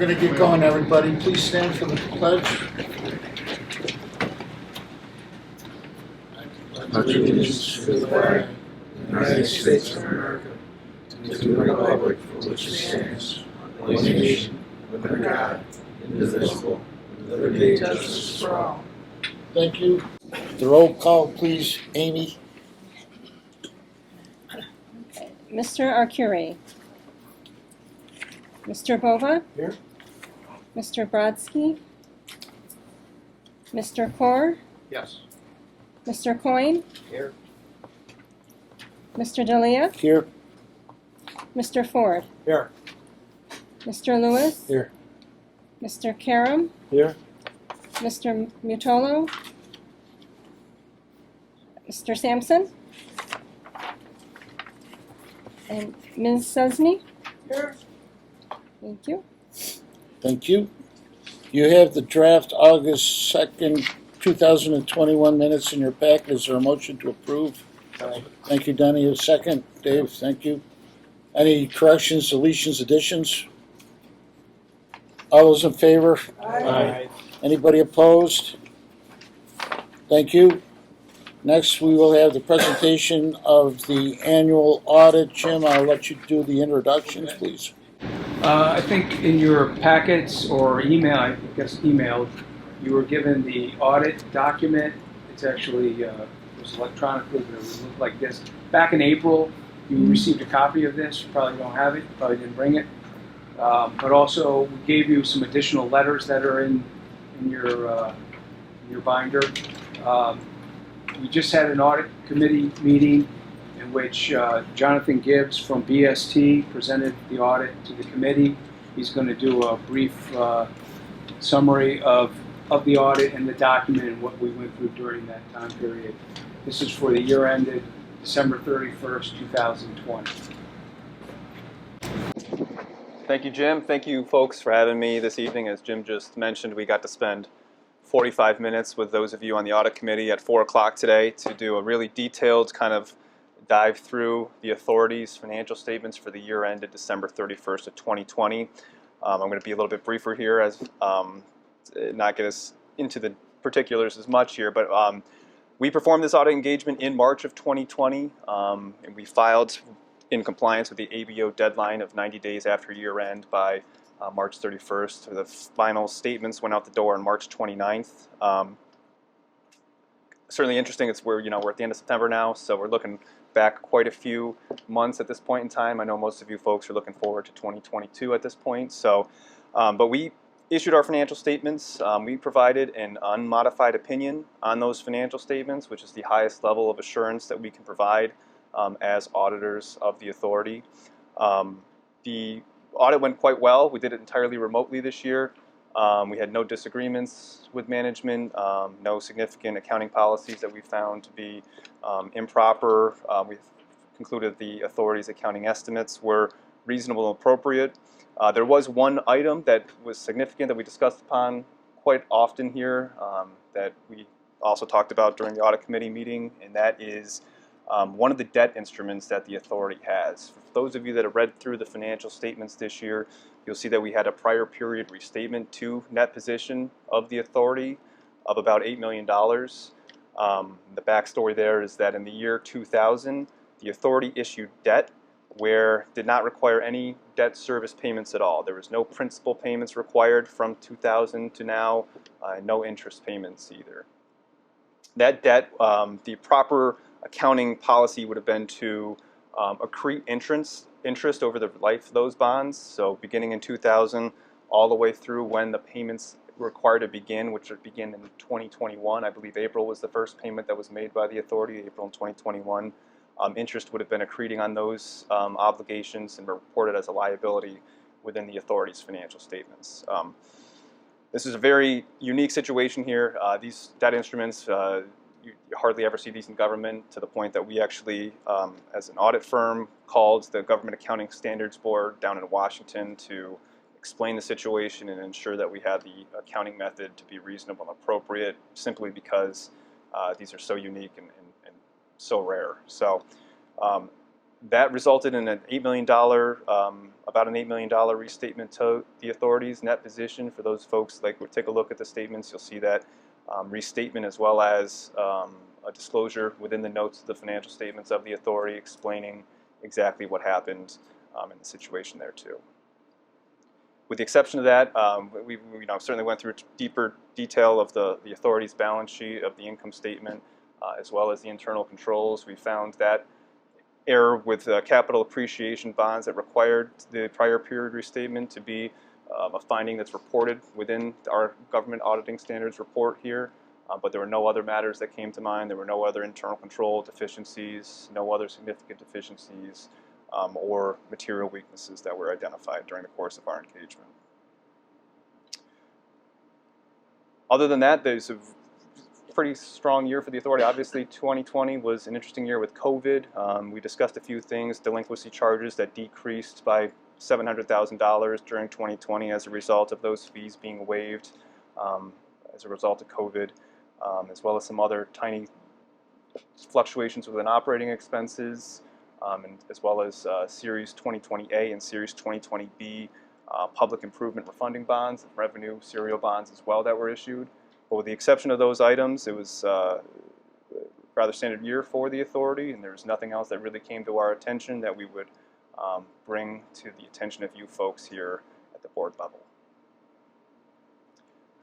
going to get going, everybody. Please stand for the pledge. Pledge allegiance to the flag of the United States of America, and to the republic for which it stands, one nation, under God, indivisible, with liberty and justice for all. Thank you. The roll call, please, Amy. Mr. Arcuri. Mr. Bova. Here. Mr. Brodsky. Mr. Kaur. Yes. Mr. Coyne. Here. Mr. D'Elia. Here. Mr. Ford. Here. Mr. Lewis. Here. Mr. Karam. Here. Mr. Mutolo. Mr. Sampson. And Ms. Susney. Here. Thank you. Thank you. You have the draft August 2nd, 2021 minutes in your packet. Is there a motion to approve? Thank you, Donnie. A second. Dave, thank you. Any corrections, deletions, additions? All those in favor? Aye. Anybody opposed? Thank you. Next, we will have the presentation of the annual audit. Jim, I'll let you do the introductions, please. I think in your packets or email, I guess emailed, you were given the audit document. It's actually it was electronically, but it would look like this. Back in April, you received a copy of this. You probably don't have it. You probably didn't bring it. But also, we gave you some additional letters that are in your binder. We just had an audit committee meeting in which Jonathan Gibbs from BST presented the audit to the committee. He's going to do a brief summary of the audit and the document and what we went through during that time period. This is for the year ended December 31st, 2020. Thank you, Jim. Thank you, folks, for having me this evening. As Jim just mentioned, we got to spend 45 minutes with those of you on the audit committee at 4 o'clock today to do a really detailed kind of dive through the authority's financial statements for the year ended December 31st of 2020. I'm going to be a little bit briefer here as not get us into the particulars as much here, but we performed this audit engagement in March of 2020, and we filed in compliance with the ABO deadline of 90 days after year end by March 31st. The final statements went out the door on March 29th. Certainly interesting. It's we're at the end of September now, so we're looking back quite a few months at this point in time. I know most of you folks are looking forward to 2022 at this point. So, but we issued our financial statements. We provided an unmodified opinion on those financial statements, which is the highest level of assurance that we can provide as auditors of the authority. The audit went quite well. We did it entirely remotely this year. We had no disagreements with management, no significant accounting policies that we found to be improper. We concluded the authority's accounting estimates were reasonable and appropriate. There was one item that was significant that we discussed upon quite often here that we also talked about during the audit committee meeting, and that is one of the debt instruments that the authority has. For those of you that have read through the financial statements this year, you'll see that we had a prior period restatement to net position of the authority of about $8 million. The backstory there is that in the year 2000, the authority issued debt where did not require any debt service payments at all. There was no principal payments required from 2000 to now, no interest payments either. That debt, the proper accounting policy would have been to accrete interest over the life of those bonds. So beginning in 2000 all the way through when the payments were required to begin, which would begin in 2021. I believe April was the first payment that was made by the authority, April in 2021. Interest would have been accreting on those obligations and were reported as a liability within the authority's financial statements. This is a very unique situation here. These debt instruments, you hardly ever see these in government, to the point that we actually, as an audit firm, called the Government Accounting Standards Board down in Washington to explain the situation and ensure that we had the accounting method to be reasonable and appropriate, simply because these are so unique and so rare. So That resulted in an $8 million, about an $8 million restatement to the authority's net position. For those folks, like, we'll take a look at the statements, you'll see that restatement, as well as a disclosure within the notes of the financial statements of the authority explaining exactly what happened in the situation there too. With the exception of that, we certainly went through deeper detail of the authority's balance sheet, of the income statement, as well as the internal controls. We found that error with capital appreciation bonds that required the prior period restatement to be a finding that's reported within our government auditing standards report here. But there were no other matters that came to mind. There were no other internal control deficiencies, no other significant deficiencies, or material weaknesses that were identified during the course of our engagement. Other than that, there's a pretty strong year for the authority. Obviously, 2020 was an interesting year with COVID. We discussed a few things, delinquency charges that decreased by $700,000 during 2020 as a result of those fees being waived as a result of COVID, as well as some other tiny fluctuations within operating expenses, and as well as Series 2020A and Series 2020B public improvement refunding bonds, revenue serial bonds as well that were issued. But with the exception of those items, it was a rather standard year for the authority, and there's nothing else that really came to our attention that we would bring to the attention of you folks here at the board level.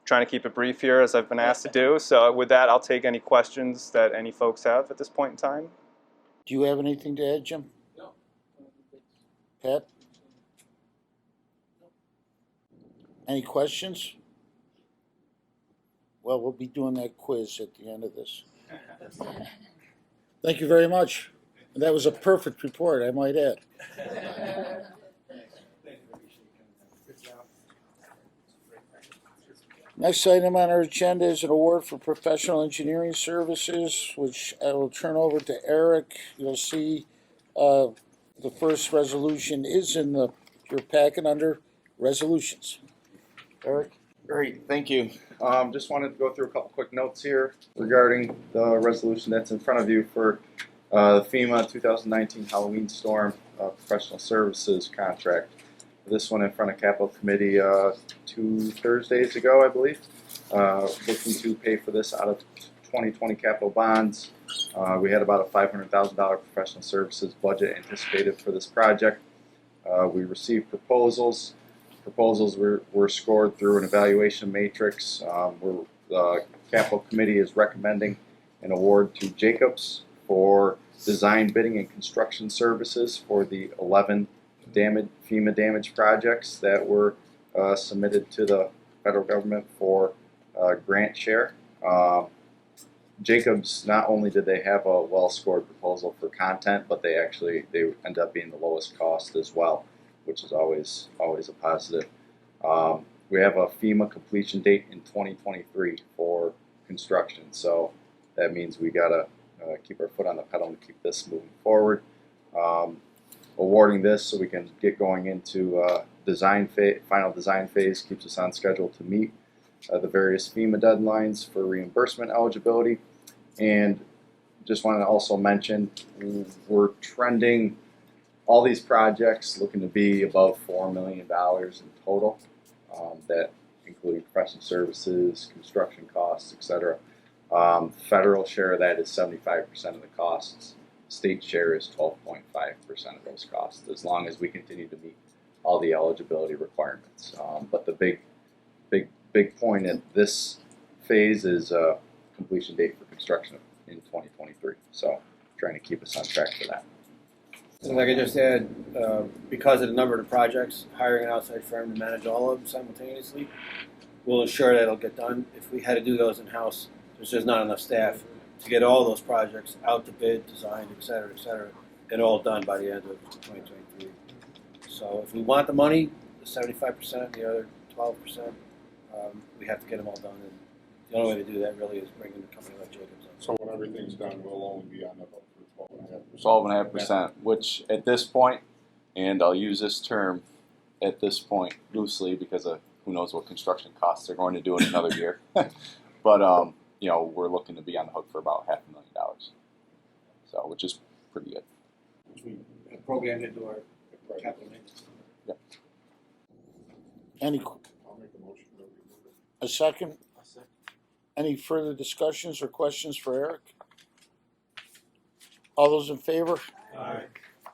Trying to keep it brief here, as I've been asked to do. So with that, I'll take any questions that any folks have at this point in time. Do you have anything to add, Jim? No. Pat? Any questions? Well, we'll be doing that quiz at the end of this. Thank you very much. That was a perfect report, I might add. Next item on our agenda is an award for professional engineering services, which I will turn over to Eric. You'll see the first resolution is in your packet under resolutions. Eric? Great, thank you. Just wanted to go through a couple quick notes here regarding the resolution that's in front of you for the FEMA 2019 Halloween Storm Professional Services Contract. This one in front of Capital Committee 2 Thursdays ago, I believe. Looking to pay for this out of 2020 capital bonds. We had about a $500,000 professional services budget anticipated for this project. We received proposals. Proposals were scored through an evaluation matrix. The Capital Committee is recommending an award to Jacobs for design, bidding, and construction services for the 11 FEMA damage projects that were submitted to the federal government for grant share. Jacobs, not only did they have a well-scored proposal for content, but they end up being the lowest cost as well, which is always a positive. We have a FEMA completion date in 2023 for construction, so that means we gotta keep our foot on the pedal and keep this moving forward. Awarding this so we can get going into final design phase keeps us on schedule to meet the various FEMA deadlines for reimbursement eligibility. And just want to also mention we're trending all these projects looking to be above $4 million in total, that including professional services, construction costs, etc. Federal share of that is 75% of the costs. State share is 12.5% of those costs, as long as we continue to meet all the eligibility requirements. But the big point at this phase is completion date for construction in 2023. So trying to keep us on track for that. And like I just said, because of the number of the projects, hiring an outside firm to manage all of them simultaneously will ensure that it'll get done. If we had to do those in-house, there's just not enough staff to get all those projects out to bid, designed, et cetera, and all done by the end of 2023. So if we want the money, the 75%, the other 12%, we have to get them all done. And the only way to do that really is bringing a company like Jacobs on. So when everything's done, we'll only be on the hook for 12.5%. 12.5%, which at this point, and I'll use this term at this point loosely because of who knows what construction costs are going to do in another year. But we're looking to be on the hook for about $500,000, so which is pretty good. Which we programmed into our capital maintenance. Any, I'll make a motion that we move it. a second? Any further discussions or questions for Eric? All those in favor? Aye.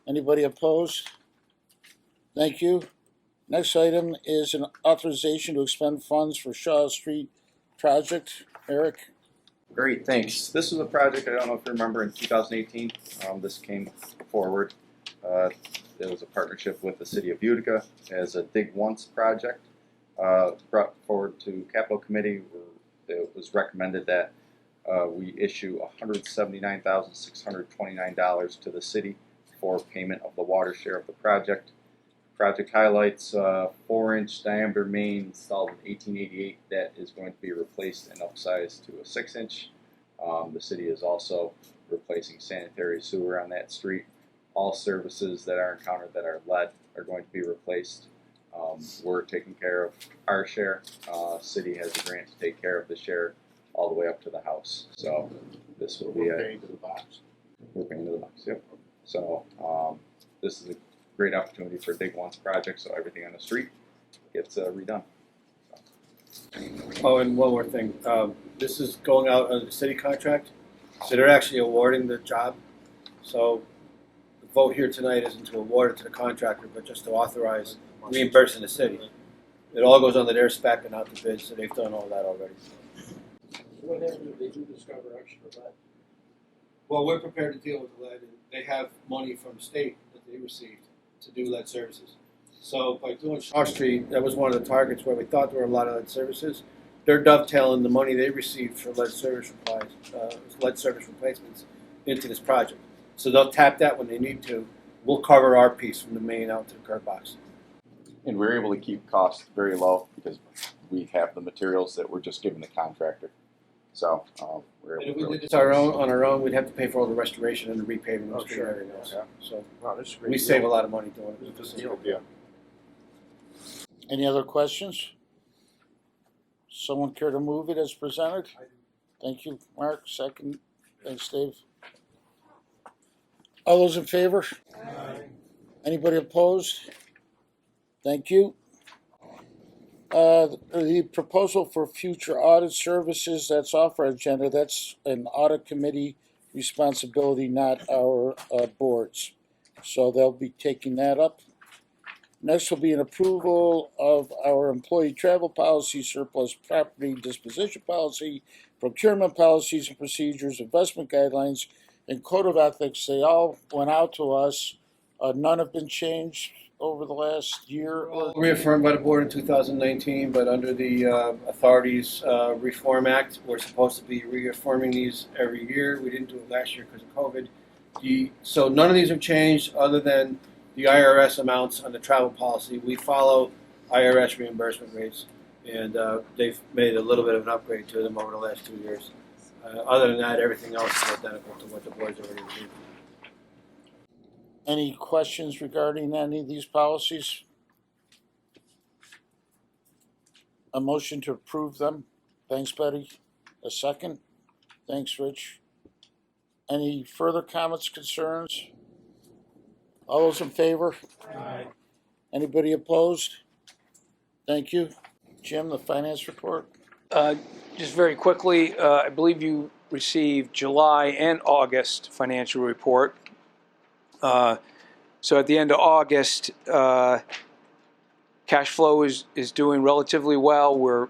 Anybody opposed? Thank you. Next item is an authorization to expend funds for Shaw Street project. Eric? Great, thanks. This was a project, I don't know if you remember, in 2018, this came forward. It was a partnership with the city of Utica as a Dig Once project. Brought forward to Capital Committee, where it was recommended that we issue $179,629 to the city for payment of the water share of the project. Project highlights 4-inch diameter main installed in 1888 that is going to be replaced and upsized to a 6-inch. The city is also replacing sanitary sewer on that street. All services that are encountered that are lead are going to be replaced. We're taking care of our share. City has a grant to take care of the share all the way up to the house. So this will be We're paying to the box. we're paying to the box. Yep. So this is a great opportunity for a Dig Once project, so everything on the street gets redone. Oh, and one more thing. This is going out under the city contract, so they're actually awarding the job. So the vote here tonight isn't to award it to the contractor, but just to authorize reimbursing the city. It all goes under their spec and out to bid, so they've done all that already. What happens if they do discover extra lead? Well, we're prepared to deal with the lead, and they have money from the state that they received to do lead services. So by doing Shaw Street, that was one of the targets where we thought there were a lot of lead services. They're dovetailing the money they received for lead service replacements into this project. So they'll tap that when they need to. We'll cover our piece from the main out to the curb box. And we're able to keep costs very low because we have the materials that we're just giving the contractor. So we're And able if to we really did this on our own, we'd have to pay for all the restoration and the repaving Oh, and sure. everything else. Yeah. So Wow, this is a great we deal. save a lot of money doing it. This is a good deal. Yeah. Any other questions? Someone care to move it as presented? Thank you, Mark. Second. Thanks, Dave. All those in favor? Anybody opposed? Thank you. The proposal for future audit services, that's off our agenda. That's an audit committee responsibility, not our boards. So they'll be taking that up. Next will be an approval of our employee travel policy, surplus property disposition policy, procurement policies and procedures, investment guidelines, and code of ethics. They all went out to us. None have been changed over the last year. Reaffirmed by the board in 2019, but under the Authorities Reform Act, we're supposed to be reaffirming these every year. We didn't do it last year because of COVID. So none of these have changed other than the IRS amounts on the travel policy. We follow IRS reimbursement rates, and they've made a little bit of an upgrade to them over the last 2 years. Other than that, everything else is identical to what the board's already reviewed. Any questions regarding any of these policies? A motion to approve them. Thanks, Betty. A second. Thanks, Rich. Any further comments, concerns? All those in favor? Aye. Anybody opposed? Thank you. Jim, the finance report? Just very quickly, I believe you received July and August financial report. So at the end of August, cash flow is doing relatively well. We're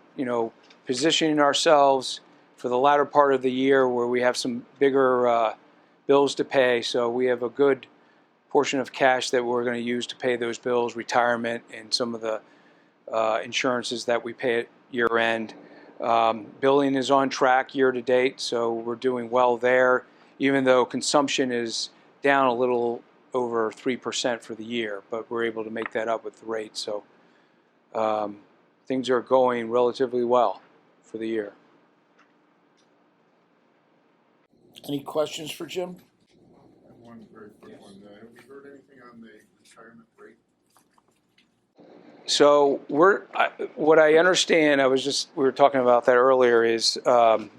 positioning ourselves for the latter part of the year where we have some bigger bills to pay. So we have a good portion of cash that we're going to use to pay those bills, retirement, and some of the insurances that we pay at year end. Billing is on track year to date, so we're doing well there, even though consumption is down a little over 3% for the year, but we're able to make that up with the rate. So things are going relatively well for the year. Any questions for Jim? I have one very quick one. Have we heard anything on the retirement rate? So what I understand, we were talking about that earlier, is I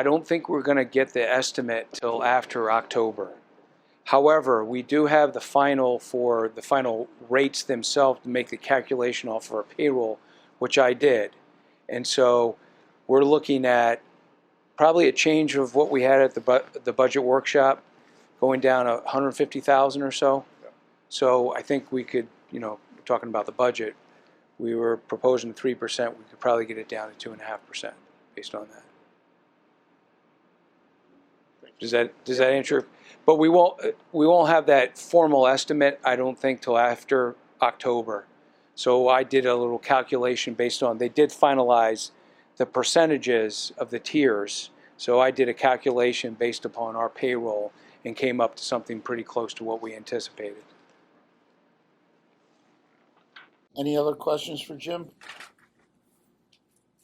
don't think we're going to get the estimate till after October. However, we do have the final rates themselves to make the calculation off of our payroll, which I did. And so we're looking at probably a change of what we had at the budget workshop, going down 150,000 or so. So I think we could, talking about the budget, we were proposing 3%. We could probably get it down to 2.5% based on that. Does that answer? But we won't have that formal estimate, I don't think, till after October. So I did a little calculation based on, they did finalize the percentages of the tiers. So I did a calculation based upon our payroll and came up to something pretty close to what we anticipated. Any other questions for Jim?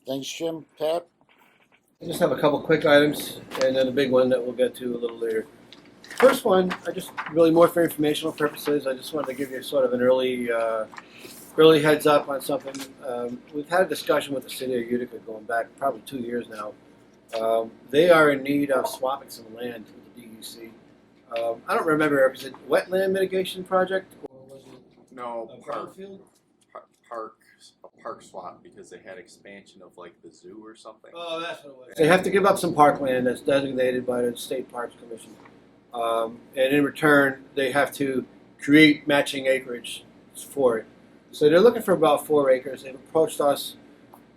Thanks, Jim. Pat? I just have a couple quick items and then a big one that we'll get to a little later. First one, I just really more for informational purposes. I just wanted to give you sort of an early heads up on something. We've had a discussion with the city of Utica going back probably 2 years now. They are in need of swapping some land with the DUC. I don't remember, was it wetland mitigation project or was it No, a brownfield? a park swap because they had expansion of like the zoo or something. Oh, that's what it was. They have to give up some parkland that's designated by the State Parks Commission. And in return, they have to create matching acreage for it. So they're looking for about 4 acres. They've approached us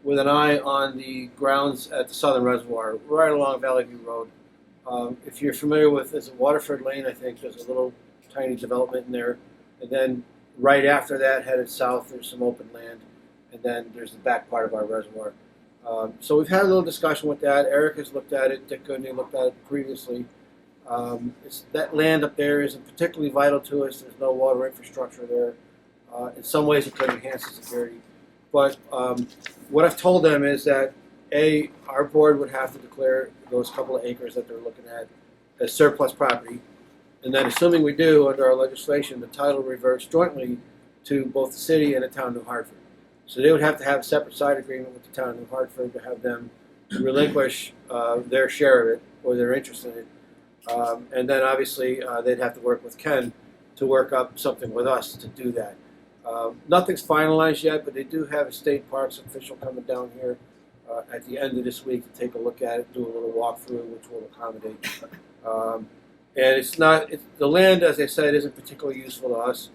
with an eye on the grounds at the Southern Reservoir, right along Valley View Road. If you're familiar with, it's Waterford Lane, I think, there's a little tiny development in there. And then right after that, headed south, there's some open land. And then there's the back part of our reservoir. So we've had a little discussion with that. Eric has looked at it. Dick Goodney looked at it previously. That land up there isn't particularly vital to us. There's no water infrastructure there. In some ways, it could enhance the security. But what I've told them is that, A, our board would have to declare those couple of acres that they're looking at as surplus property. And then assuming we do, under our legislation, the title reverts jointly to both the city and the town of New Hartford. So they would have to have a separate side agreement with the town of New Hartford to have them relinquish their share of it or their interest in it. And then obviously they'd have to work with Ken to work up something with us to do that. Nothing's finalized yet, but they do have a state parks official coming down here at the end of this week to take a look at it, do a little walkthrough, which will accommodate. And the land, as I said, isn't particularly useful to us.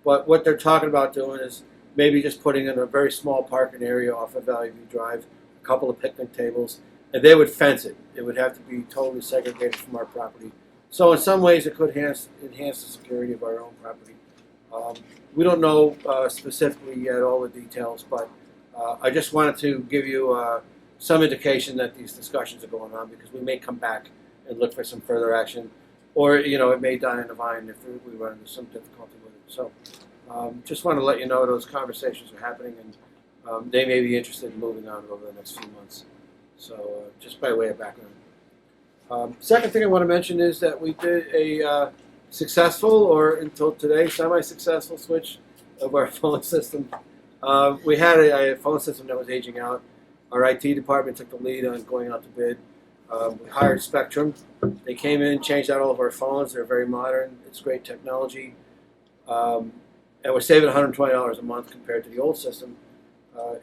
But what they're talking about doing is maybe just putting in a very small parking area off of Valley View Drive, a couple of picnic tables, and they would fence it. It would have to be totally segregated from our property. So in some ways, it could enhance the security of our own property. We don't know specifically yet all the details, but I just wanted to give you some indication that these discussions are going on because we may come back and look for some further action, or it may die in the vine if we run into some difficulty with it. So just want to let you know those conversations are happening, and they may be interested in moving on over the next few months. So just by way of background. Second thing I want to mention is that we did a successful, or until today, semi-successful switch of our phone system. We had a phone system that was aging out. Our IT department took the lead on going out to bid. We hired Spectrum. They came in, changed out all of our phones. They're very modern. It's great technology. And we're saving $120 a month compared to the old system.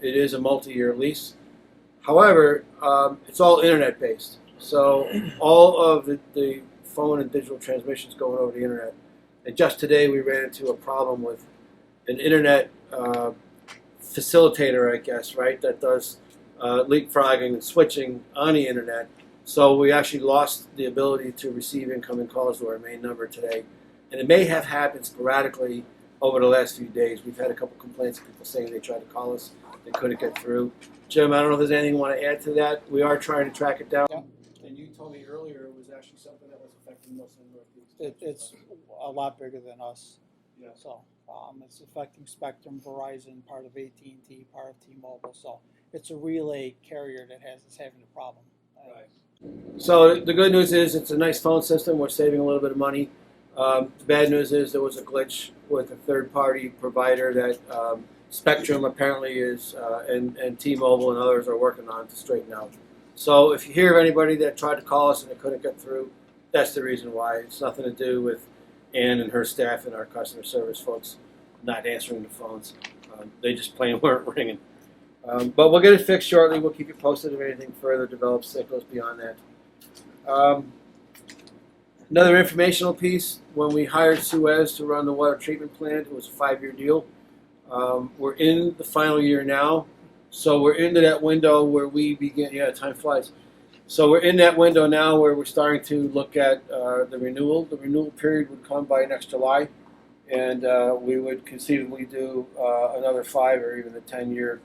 It is a multi-year lease. However, it's all internet-based. So all of the phone and digital transmissions going over the internet. And just today we ran into a problem with an internet facilitator, I guess, right, that does leapfrogging and switching on the internet. So we actually lost the ability to receive incoming calls to our main number today. And it may have happened sporadically over the last few days. We've had a couple complaints of people saying they tried to call us, they couldn't get through. Jim, I don't know if there's anything you want to add to that. We are trying to track it down. Yeah. And you told me earlier it was actually something that was affecting most of the Northeast. It's a lot bigger than us. Yeah. So it's affecting Spectrum, Verizon, part of AT&T, part of T-Mobile. So it's a relay carrier that is having a problem. Right. So the good news is it's a nice phone system. We're saving a little bit of money. The bad news is there was a glitch with a third-party provider that Spectrum apparently is, and T-Mobile and others are working on to straighten out. So if you hear of anybody that tried to call us and they couldn't get through, that's the reason why. It's nothing to do with Ann and her staff and our customer service folks not answering the phones. They just plain weren't ringing. But we'll get it fixed shortly. We'll keep you posted if anything further develops that goes beyond that. Another informational piece, when we hired Suez to run the water treatment plant, it was a 5-year deal. We're in the final year now, so we're into that window where we begin, time flies. So we're in that window now where we're starting to look at the renewal. The renewal period would come by next July, and we would conceivably do another 5 or even a 10-year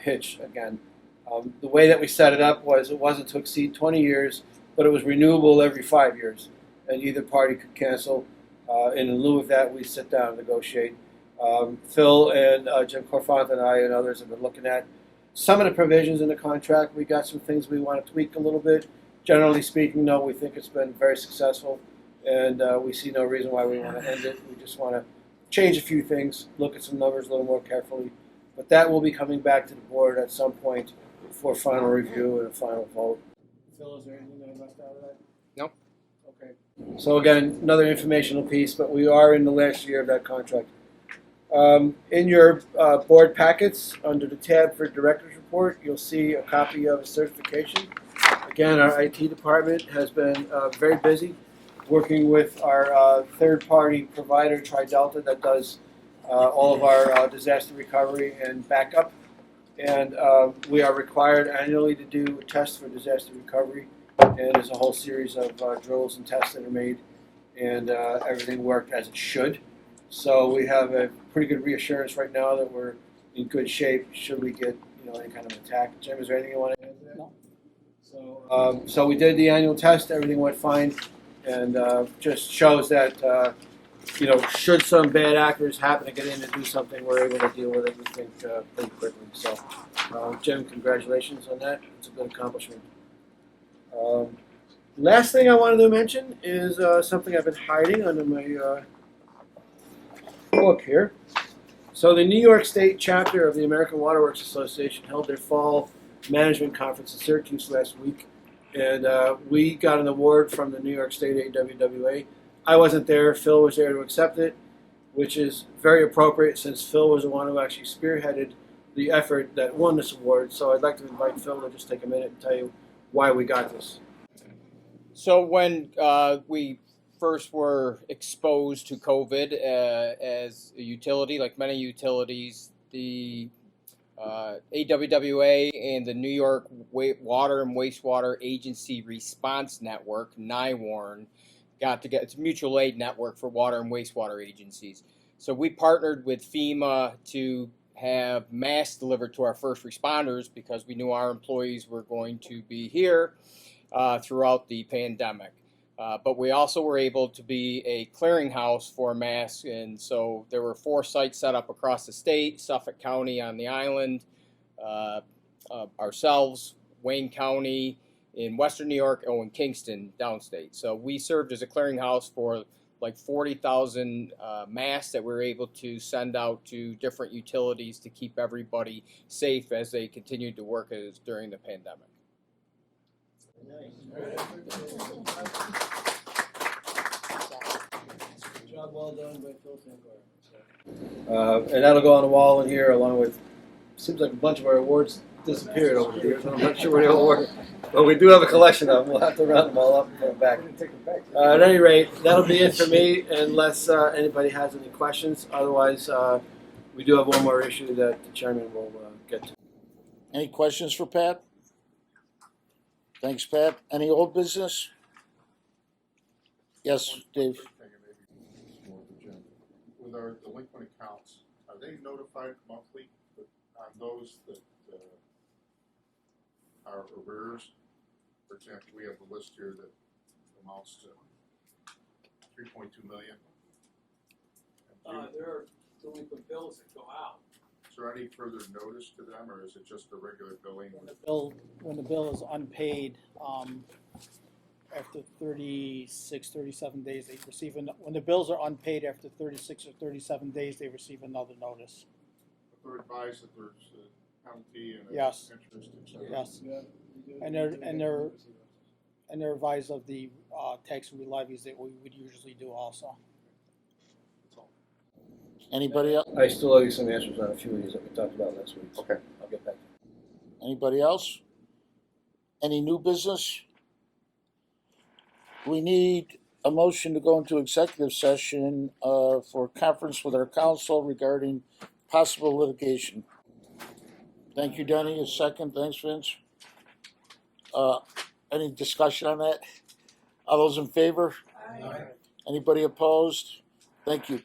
hitch again. The way that we set it up was it wasn't to exceed 20 years, but it was renewable every 5 years, and either party could cancel. And in lieu of that, we sit down and negotiate. Phil and Jim Corfant and I and others have been looking at some of the provisions in the contract. We got some things we want to tweak a little bit. Generally speaking, no, we think it's been very successful, and we see no reason why we want to end it. We just want to change a few things, look at some numbers a little more carefully. But that will be coming back to the board at some point for final review and a final vote. Phil, is there anything that I left out of that? No. Okay. So again, another informational piece, but we are in the last year of that contract. In your board packets, under the tab for Director's Report, you'll see a copy of a certification. Again, our IT department has been very busy working with our third-party provider, TriDelta, that does all of our disaster recovery and backup. And we are required annually to do a test for disaster recovery. And there's a whole series of drills and tests that are made, and everything worked as it should. So we have a pretty good reassurance right now that we're in good shape should we get any kind of attack. Jim, is there anything you want to add to that? No. So we did the annual test. Everything went fine, and just shows that should some bad actors happen to get in and do something, we're able to deal with it. We think pretty quickly. So, Jim, congratulations on that. It's a good accomplishment. Last thing I wanted to mention is something I've been hiding under my book here. So the New York State chapter of the American Water Works Association held their fall management conference in Syracuse last week, and we got an award from the New York State MVWA. I wasn't there. Phil was there to accept it, which is very appropriate since Phil was the one who actually spearheaded the effort that won this award. So I'd like to invite Phil to just take a minute and tell you why we got this. So when we first were exposed to COVID as a utility, like many utilities, the AWWA and the New York Water and Wastewater Agency Response Network, NIWARN, got together. It's a mutual aid network for water and wastewater agencies. So we partnered with FEMA to have masks delivered to our first responders because we knew our employees were going to be here throughout the pandemic. But we also were able to be a clearinghouse for masks, and so there were 4 sites set up across the state: Suffolk County on the island, ourselves, Wayne County in Western New York, and Kingston downstate. So we served as a clearinghouse for like 40,000 masks that we were able to send out to different utilities to keep everybody safe as they continued to work during the pandemic. Job well done by Phil Sankar. And that'll go on the wall in here along with, seems like a bunch of our awards disappeared over the years. I'm not sure where they all were. But we do have a collection of them. We'll have to round them all up and put them back. At any rate, that'll be it for me unless anybody has any questions. Otherwise, we do have one more issue that the chairman will get to. Any questions for Pat? Thanks, Pat. Any old business? Yes, Dave. With our delinquent accounts, are they notified monthly on those that are arrears? For example, we have a list here that amounts to 3.2 million. There are delinquent bills that go out. Is there any further notice to them, or is it just a regular billing? When the bill is unpaid, after 36, 37 days, they receive when the bills are unpaid after 36 or 37 days, they receive another notice. But they're advised that there's a penalty and Yes. interest, etc. Yes, and they're advised of the tax levies that we would usually do also. Anybody else? I still owe you some answers on a few of these that we talked about last week. Okay. I'll get back to you. Anybody else? Any new business? We need a motion to go into executive session for conference with our counsel regarding possible litigation. Thank you, Denny. A second. Thanks, Vince. Any discussion on that? All those in favor? Anybody opposed? Thank you.